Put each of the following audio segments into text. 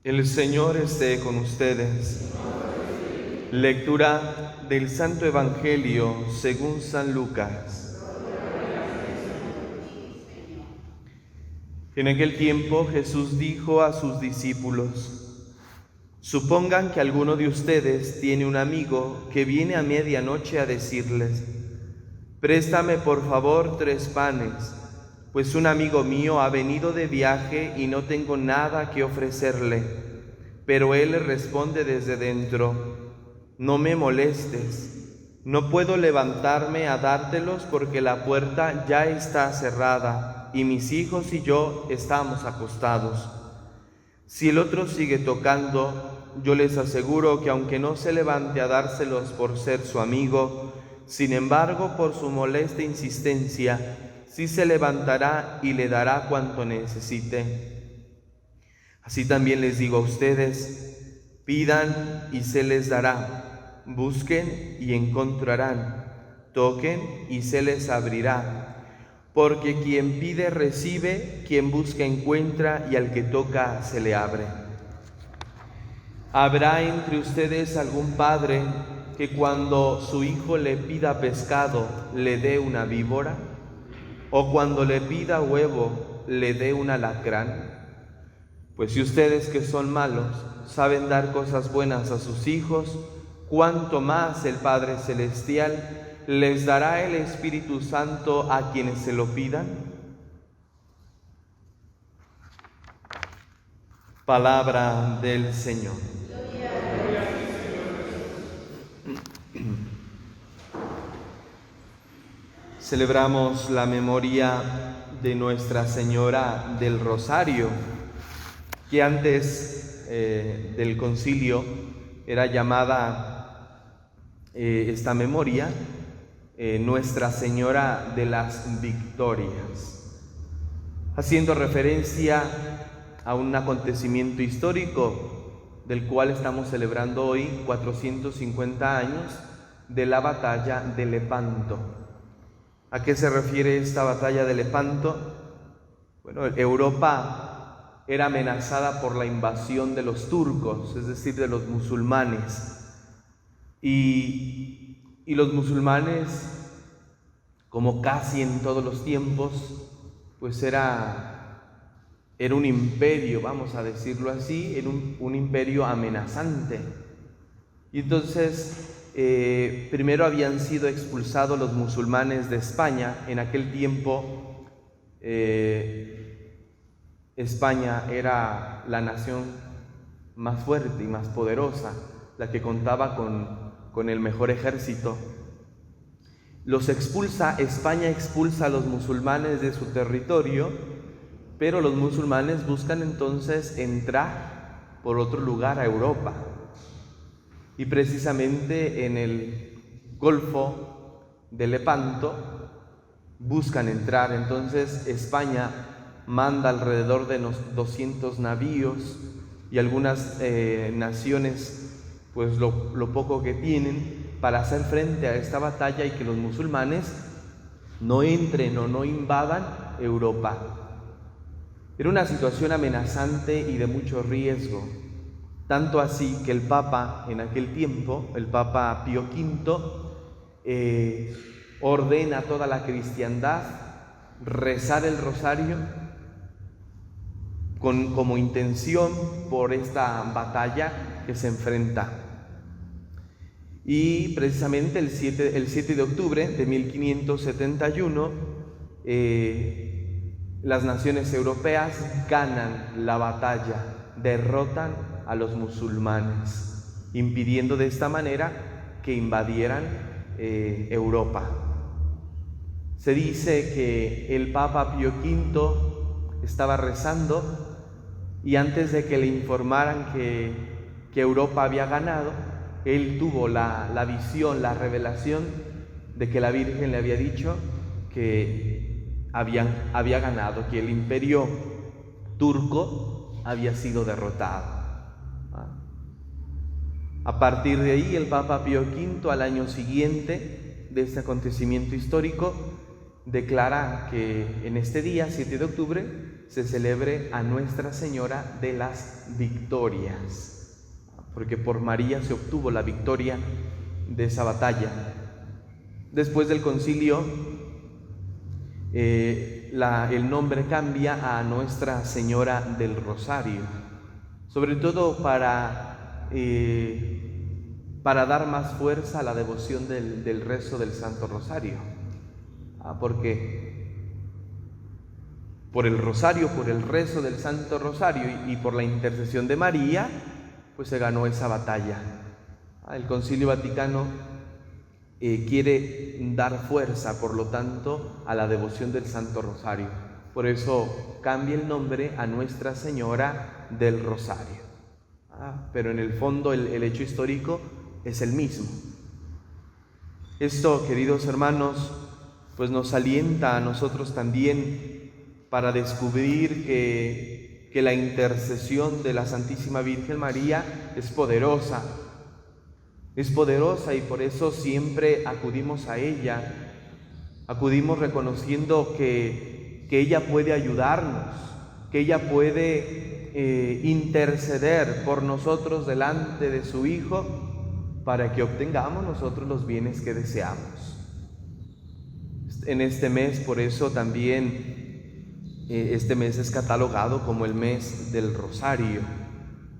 El Señor esté con ustedes. Lectura del Santo Evangelio según San Lucas. En aquel tiempo Jesús dijo a sus discípulos: Supongan que alguno de ustedes tiene un amigo que viene a medianoche a decirles: Préstame por favor 3 panes, pues un amigo mío ha venido de viaje y no tengo nada que ofrecerle. Pero él le responde desde dentro: No me molestes, no puedo levantarme a dártelos porque la puerta ya está cerrada y mis hijos y yo estamos acostados. Si el otro sigue tocando, yo les aseguro que aunque no se levante a dárselos por ser su amigo, sin embargo, por su molesta insistencia, sí se levantará y le dará cuanto necesite. Así también les digo a ustedes: pidan y se les dará, busquen y encontrarán, toquen y se les abrirá. Porque quien pide recibe, quien busca encuentra, y al que toca se le abre. ¿Habrá entre ustedes algún padre que cuando su hijo le pida pescado le dé una víbora? ¿O cuando le pida huevo le dé un alacrán? Pues si ustedes, que son malos, saben dar cosas buenas a sus hijos, cuánto más el Padre Celestial les dará el Espíritu Santo a quienes se lo pidan. Palabra del Señor. Celebramos la memoria de Nuestra Señora del Rosario, que antes del concilio era llamada esta memoria Nuestra Señora de las Victorias, haciendo referencia a un acontecimiento histórico del cual estamos celebrando hoy 450 años, de la batalla de Lepanto. ¿A qué se refiere esta batalla de Lepanto? Bueno, Europa era amenazada por la invasión de los turcos, es decir, de los musulmanes. Y los musulmanes, como casi en todos los tiempos, pues era un imperio, vamos a decirlo así, era un imperio amenazante. Y entonces, primero habían sido expulsados los musulmanes de España. En aquel tiempo, España era la nación más fuerte y más poderosa, la que contaba con el mejor ejército. España expulsa a los musulmanes de su territorio, pero los musulmanes buscan entonces entrar por otro lugar a Europa. Y precisamente en el Golfo de Lepanto buscan entrar. Entonces España manda alrededor de unos 200 navíos y algunas naciones, pues lo poco que tienen, para hacer frente a esta batalla y que los musulmanes no entren o no invadan Europa. Era una situación amenazante y de mucho riesgo, tanto así que el Papa en aquel tiempo, el Papa Pío V, ordena a toda la cristiandad rezar el rosario como intención por esta batalla que se enfrenta. Y precisamente el 7 de octubre de 1571, las naciones europeas ganan la batalla, derrotan a los musulmanes, impidiendo de esta manera que invadieran Europa. Se dice que el Papa Pío V estaba rezando y antes de que le informaran que Europa había ganado, él tuvo la visión, la revelación de que la Virgen le había dicho que había ganado, que el imperio turco había sido derrotado. A partir de ahí, el Papa Pío V, al año siguiente de este acontecimiento histórico, declara que en este día, 7 de octubre, se celebre a Nuestra Señora de las Victorias, porque por María se obtuvo la victoria de esa batalla. Después del concilio, el nombre cambia a Nuestra Señora del Rosario, sobre todo para dar más fuerza a la devoción del rezo del Santo Rosario, porque por el Rosario, por el rezo del Santo Rosario y por la intercesión de María, pues se ganó esa batalla. El Concilio Vaticano quiere dar fuerza, por lo tanto, a la devoción del Santo Rosario. Por eso cambia el nombre a Nuestra Señora del Rosario. Pero en el fondo el hecho histórico es el mismo. Esto, queridos hermanos, pues nos alienta a nosotros también para descubrir que la intercesión de la Santísima Virgen María es poderosa y por eso siempre acudimos a ella, acudimos reconociendo que ella puede ayudarnos, que ella puede interceder por nosotros delante de su Hijo para que obtengamos nosotros los bienes que deseamos. En este mes, por eso también este mes es catalogado como el mes del Rosario,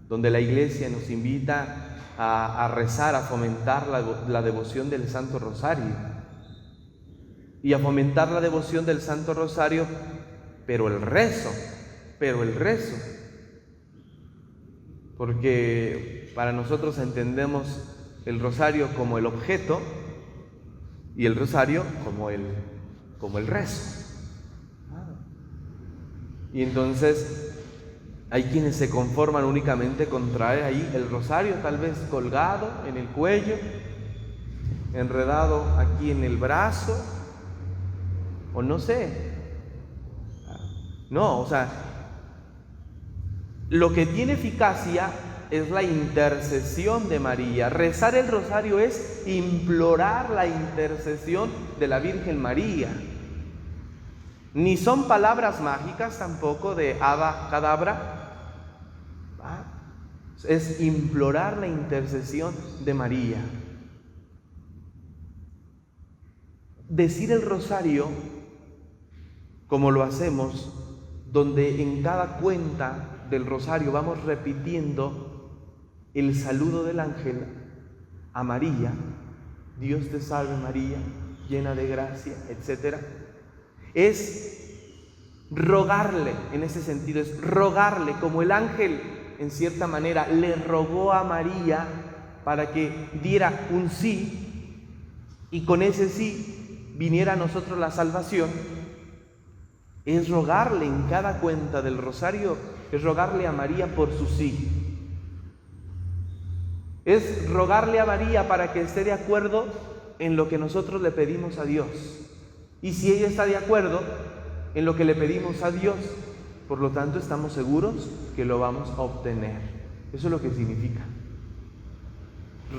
donde la Iglesia nos invita a rezar, a fomentar la devoción del Santo Rosario y a fomentar la devoción del Santo Rosario, pero el rezo, porque para nosotros entendemos el rosario como el objeto y el rosario como el rezo. Y entonces hay quienes se conforman únicamente con traer ahí el rosario, tal vez colgado en el cuello, enredado aquí en el brazo, o no sé. No, o sea, lo que tiene eficacia es la intercesión de María. Rezar el rosario es implorar la intercesión de la Virgen María. Ni son palabras mágicas tampoco de Abba Cadabra. Es implorar la intercesión de María. Decir el rosario, como lo hacemos, donde en cada cuenta del rosario vamos repitiendo el saludo del ángel a María, Dios te salve María, llena de gracia, etc. Es rogarle, en ese sentido, es rogarle, como el ángel en cierta manera le rogó a María para que diera un sí, y con ese sí viniera a nosotros la salvación. Es rogarle en cada cuenta del rosario, es rogarle a María por su sí. Es rogarle a María para que esté de acuerdo en lo que nosotros le pedimos a Dios. Y si ella está de acuerdo en lo que le pedimos a Dios, por lo tanto estamos seguros que lo vamos a obtener. Eso es lo que significa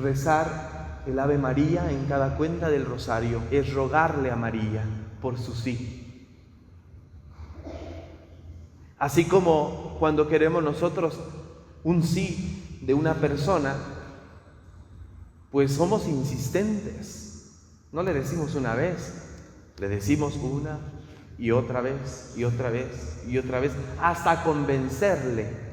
rezar el Ave María en cada cuenta del rosario, es rogarle a María por su sí. Así como cuando queremos nosotros un sí de una persona, pues somos insistentes. No le decimos una vez, le decimos una y otra vez, y otra vez, y otra vez, hasta convencerle.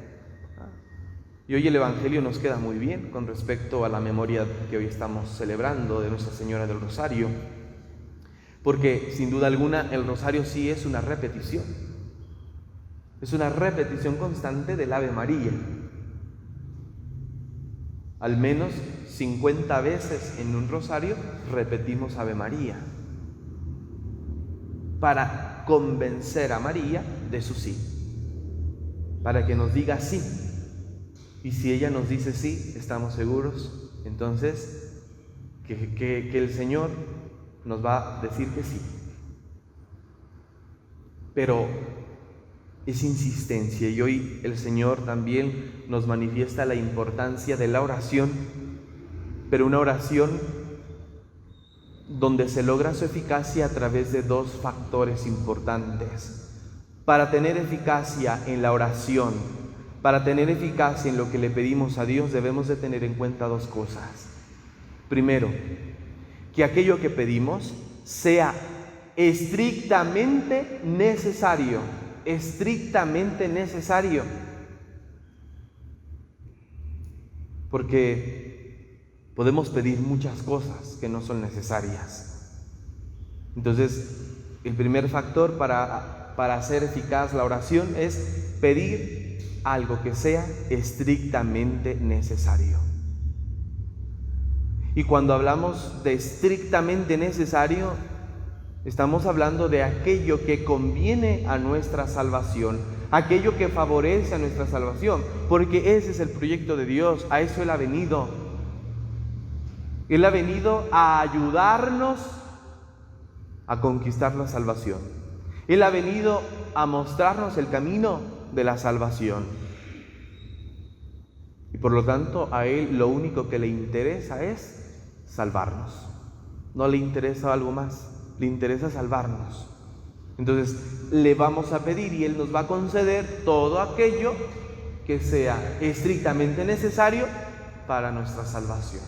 Y hoy el Evangelio nos queda muy bien con respecto a la memoria que hoy estamos celebrando de Nuestra Señora del Rosario, porque sin duda alguna el Rosario sí es una repetición. Es una repetición constante del Ave María. Al menos 50 veces en un rosario repetimos Ave María para convencer a María de su sí, para que nos diga sí. Y si ella nos dice sí, estamos seguros entonces que el Señor nos va a decir que sí. Pero es insistencia, y hoy el Señor también nos manifiesta la importancia de la oración, pero una oración donde se logra su eficacia a través de dos factores importantes. Para tener eficacia en la oración, para tener eficacia en lo que le pedimos a Dios, debemos de tener en cuenta dos cosas. Primero, que aquello que pedimos sea estrictamente necesario, estrictamente necesario. Porque podemos pedir muchas cosas que no son necesarias. Entonces, el primer factor para hacer eficaz la oración es pedir algo que sea estrictamente necesario. Y cuando hablamos de estrictamente necesario, estamos hablando de aquello que conviene a nuestra salvación, aquello que favorece a nuestra salvación, porque ese es el proyecto de Dios, a eso Él ha venido. Él ha venido a ayudarnos a conquistar la salvación. Él ha venido a mostrarnos el camino de la salvación. Y por lo tanto, a Él lo único que le interesa es salvarnos. No le interesa algo más, le interesa salvarnos. Entonces, le vamos a pedir y Él nos va a conceder todo aquello que sea estrictamente necesario para nuestra salvación.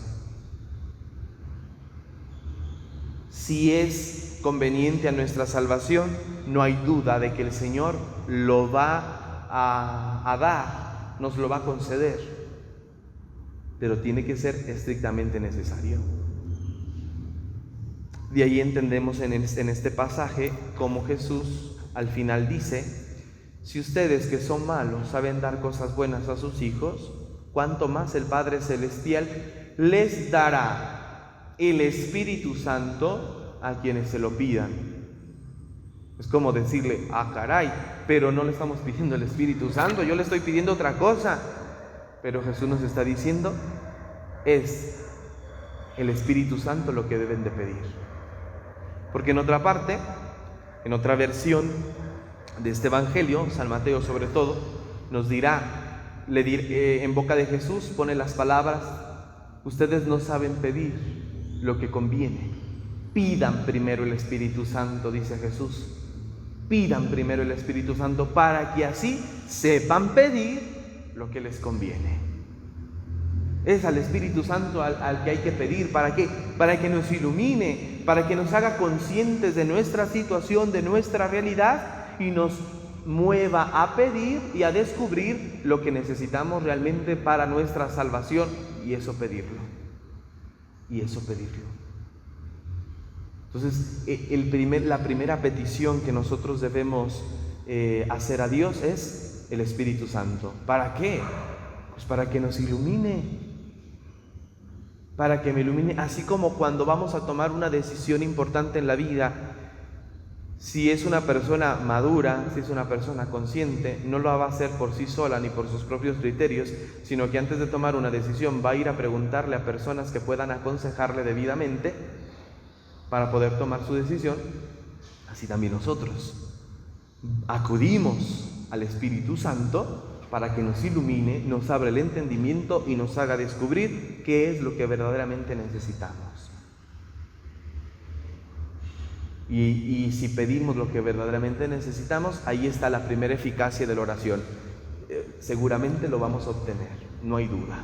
Si es conveniente a nuestra salvación, no hay duda de que el Señor lo va a dar, nos lo va a conceder, pero tiene que ser estrictamente necesario. De ahí entendemos en este pasaje cómo Jesús al final dice: si ustedes que son malos saben dar cosas buenas a sus hijos, ¿cuánto más el Padre Celestial les dará el Espíritu Santo a quienes se lo pidan? Es como decirle: ah, caray, pero no le estamos pidiendo el Espíritu Santo, yo le estoy pidiendo otra cosa. Pero Jesús nos está diciendo: es el Espíritu Santo lo que deben de pedir. Porque en otra parte, en otra versión de este Evangelio, San Mateo sobre todo, nos dirá, en boca de Jesús pone las palabras: ustedes no saben pedir lo que conviene. Pidan primero el Espíritu Santo, dice Jesús. Pidan primero el Espíritu Santo para que así sepan pedir lo que les conviene. Es al Espíritu Santo al que hay que pedir. ¿Para qué? Para que nos ilumine, para que nos haga conscientes de nuestra situación, de nuestra realidad, y nos mueva a pedir y a descubrir lo que necesitamos realmente para nuestra salvación, y eso pedirlo. Entonces, la primera petición que nosotros debemos hacer a Dios es el Espíritu Santo. ¿Para qué? Pues para que nos ilumine. Para que me ilumine, así como cuando vamos a tomar una decisión importante en la vida, si es una persona madura, si es una persona consciente, no lo va a hacer por sí sola ni por sus propios criterios, sino que antes de tomar una decisión va a ir a preguntarle a personas que puedan aconsejarle debidamente para poder tomar su decisión. Así también nosotros acudimos al Espíritu Santo para que nos ilumine, nos abra el entendimiento y nos haga descubrir qué es lo que verdaderamente necesitamos. Y si pedimos lo que verdaderamente necesitamos, ahí está la primera eficacia de la oración. Seguramente lo vamos a obtener, no hay duda.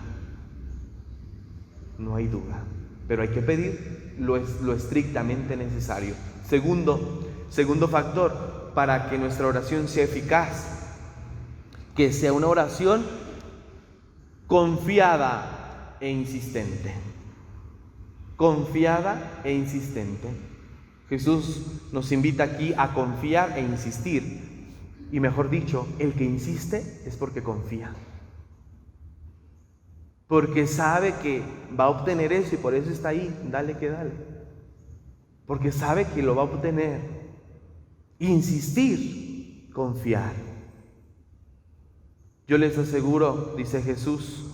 No hay duda. Pero hay que pedir lo estrictamente necesario. Segundo factor, para que nuestra oración sea eficaz, que sea una oración confiada e insistente. Confiada e insistente. Jesús nos invita aquí a confiar e insistir. Y mejor dicho, el que insiste es porque confía. Porque sabe que va a obtener eso y por eso está ahí, dale que dale. Porque sabe que lo va a obtener. Insistir, confiar. Yo les aseguro, dice Jesús,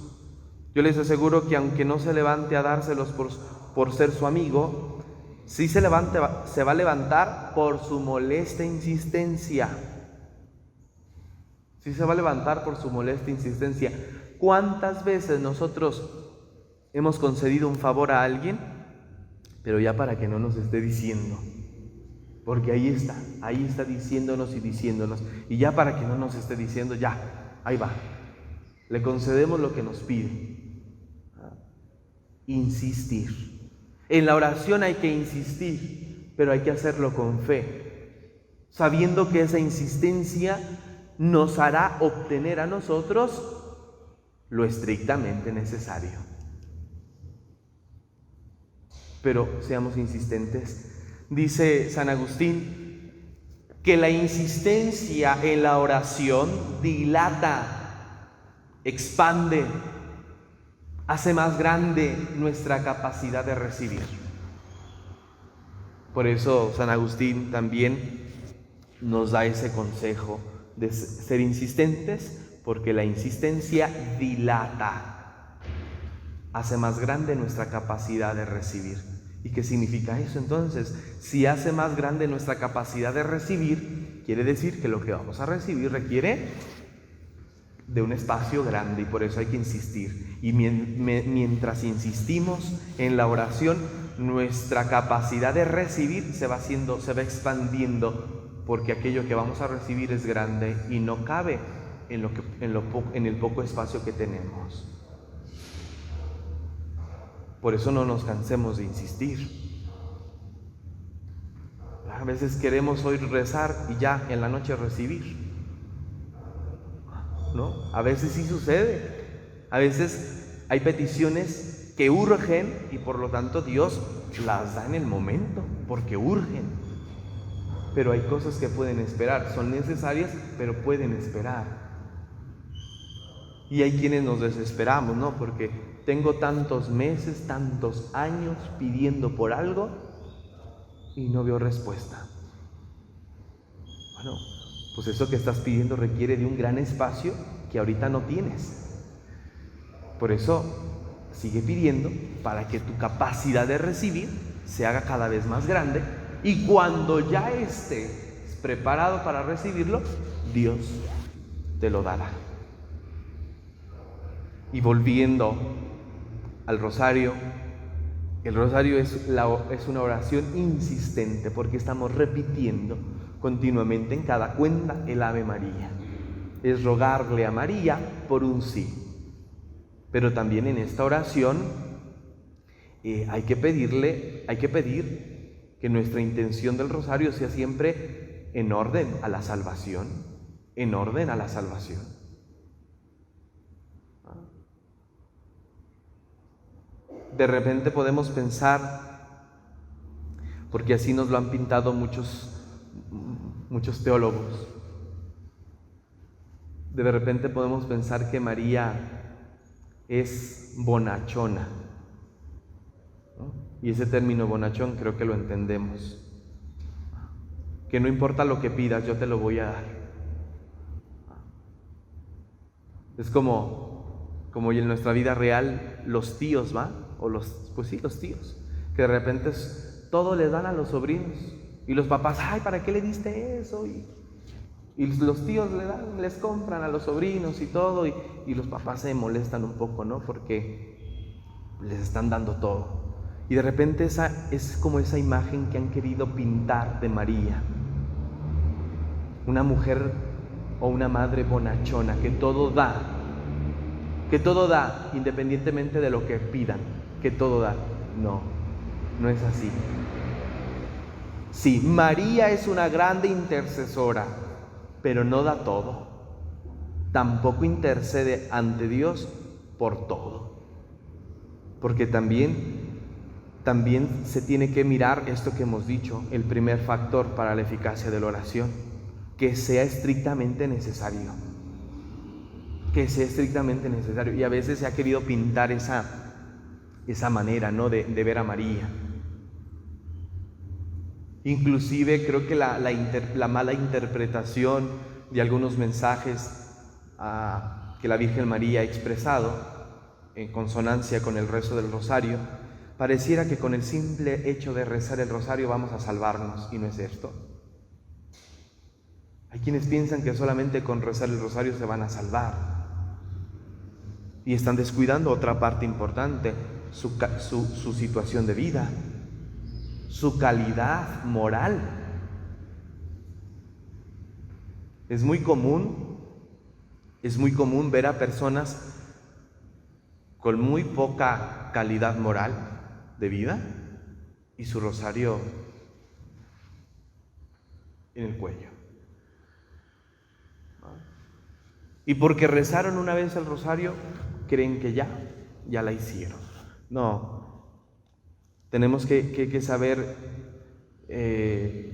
yo les aseguro que aunque no se levante a dárselos por ser su amigo, sí se va a levantar por su molesta insistencia. Sí se va a levantar por su molesta insistencia. ¿Cuántas veces nosotros hemos concedido un favor a alguien, pero ya para que no nos esté diciendo? porque ahí está diciéndonos y diciéndonos. Y ya para que no nos esté diciendo, ya, ahí va, le concedemos lo que nos pide. Insistir. En la oración hay que insistir, pero hay que hacerlo con fe, sabiendo que esa insistencia nos hará obtener a nosotros lo estrictamente necesario. Pero seamos insistentes. Dice San Agustín que la insistencia en la oración dilata, expande, hace más grande nuestra capacidad de recibir. Por eso San Agustín también nos da ese consejo de ser insistentes, porque la insistencia dilata, hace más grande nuestra capacidad de recibir. ¿Y qué significa eso entonces? Si hace más grande nuestra capacidad de recibir, quiere decir que lo que vamos a recibir requiere de un espacio grande, y por eso hay que insistir. Y mientras insistimos en la oración, nuestra capacidad de recibir se va expandiendo, porque aquello que vamos a recibir es grande y no cabe en el poco espacio que tenemos. Por eso no nos cansemos de insistir. A veces queremos hoy rezar y ya en la noche recibir, ¿no? A veces sí sucede. A veces hay peticiones que urgen y por lo tanto Dios las da en el momento, porque urgen. Pero hay cosas que pueden esperar, son necesarias, pero pueden esperar. Y hay quienes nos desesperamos, ¿no? Porque tengo tantos meses, tantos años pidiendo por algo y no veo respuesta. Bueno, pues eso que estás pidiendo requiere de un gran espacio que ahorita no tienes. Por eso, sigue pidiendo para que tu capacidad de recibir se haga cada vez más grande, y cuando ya estés preparado para recibirlo, Dios te lo dará. Y volviendo al rosario, el rosario es una oración insistente, porque estamos repitiendo continuamente en cada cuenta el Ave María. Es rogarle a María por un sí. Pero también en esta oración hay que pedir que nuestra intención del rosario sea siempre en orden a la salvación, en orden a la salvación. De repente podemos pensar, porque así nos lo han pintado muchos teólogos, de repente podemos pensar que María es bonachona, ¿no? Y ese término bonachón creo que lo entendemos, que no importa lo que pidas, yo te lo voy a dar. Es como en nuestra vida real los tíos, ¿va? Los tíos, que de repente todo le dan a los sobrinos, y los papás, ay, ¿para qué le diste eso? Y los tíos les compran a los sobrinos y todo, y los papás se molestan un poco, ¿no? Porque les están dando todo. Y de repente es como esa imagen que han querido pintar de María, una mujer o una madre bonachona que todo da, independientemente de lo que pidan, que todo da. No es así. Sí, María es una grande intercesora, pero no da todo. Tampoco intercede ante Dios por todo. Porque también se tiene que mirar esto que hemos dicho, el primer factor para la eficacia de la oración, que sea estrictamente necesario. Que sea estrictamente necesario. Y a veces se ha querido pintar esa manera, ¿no? de ver a María. Inclusive creo que la mala interpretación de algunos mensajes que la Virgen María ha expresado en consonancia con el rezo del rosario, pareciera que con el simple hecho de rezar el rosario vamos a salvarnos, y no es esto. Hay quienes piensan que solamente con rezar el rosario se van a salvar, y están descuidando otra parte importante, su situación de vida, su calidad moral. Es muy común ver a personas con muy poca calidad moral de vida y su rosario en el cuello. Y porque rezaron una vez el rosario, creen que ya la hicieron. No, tenemos que saber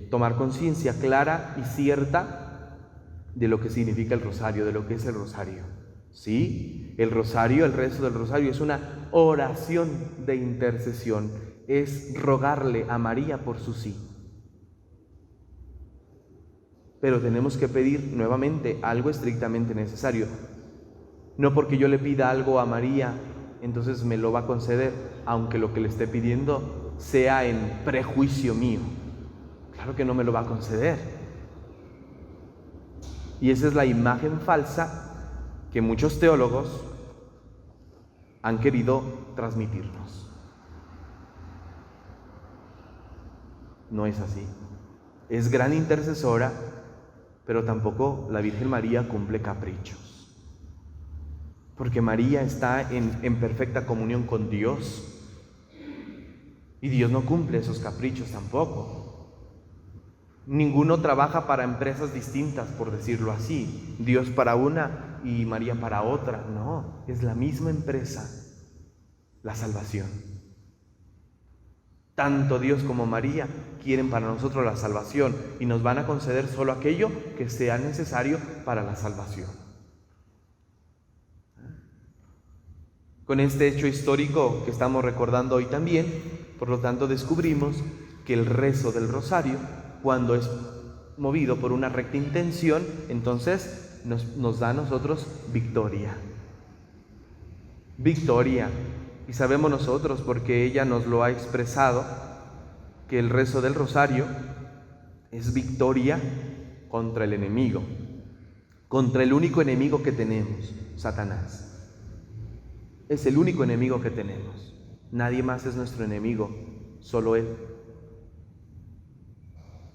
tomar conciencia clara y cierta de lo que significa el rosario, de lo que es el rosario. ¿Sí? El rosario, el rezo del rosario es una oración de intercesión, es rogarle a María por su sí. Pero tenemos que pedir nuevamente algo estrictamente necesario. No porque yo le pida algo a María, entonces me lo va a conceder, aunque lo que le esté pidiendo sea en prejuicio mío. Claro que no me lo va a conceder. Y esa es la imagen falsa que muchos teólogos han querido transmitirnos. No es así. Es gran intercesora, pero tampoco la Virgen María cumple caprichos. Porque María está en perfecta comunión con Dios. Y Dios no cumple esos caprichos tampoco. Ninguno trabaja para empresas distintas, por decirlo así. Dios para una y María para otra. No, es la misma empresa, la salvación. Tanto Dios como María quieren para nosotros la salvación y nos van a conceder solo aquello que sea necesario para la salvación. Con este hecho histórico que estamos recordando hoy también, por lo tanto descubrimos que el rezo del rosario, cuando es movido por una recta intención, entonces nos da a nosotros victoria. Victoria. Y sabemos nosotros, porque ella nos lo ha expresado, que el rezo del rosario es victoria contra el enemigo, contra el único enemigo que tenemos, Satanás. Es el único enemigo que tenemos. Nadie más es nuestro enemigo, solo Él.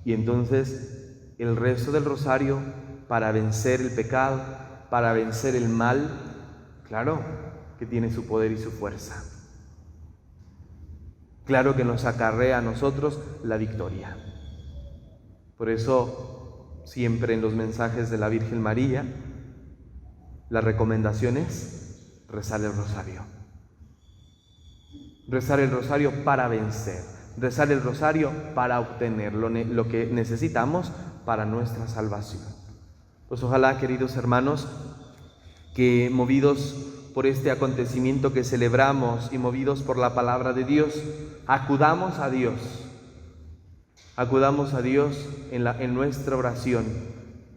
Y entonces el rezo del rosario para vencer el pecado, para vencer el mal, claro que tiene su poder y su fuerza. Claro que nos acarrea a nosotros la victoria. Por eso siempre en los mensajes de la Virgen María la recomendación es rezar el rosario. Rezar el rosario para vencer. Rezar el rosario para obtener lo que necesitamos para nuestra salvación. Pues ojalá, queridos hermanos, que movidos por este acontecimiento que celebramos y movidos por la palabra de Dios, acudamos a Dios en nuestra oración,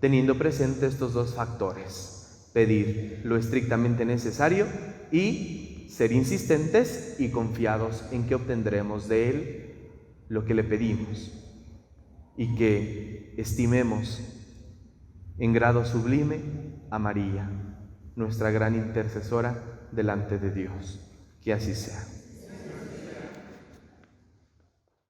teniendo presente estos dos factores: pedir lo estrictamente necesario y ser insistentes y confiados en que obtendremos de Él lo que le pedimos, y que estimemos en grado sublime a María, nuestra gran intercesora delante de Dios. Que así sea.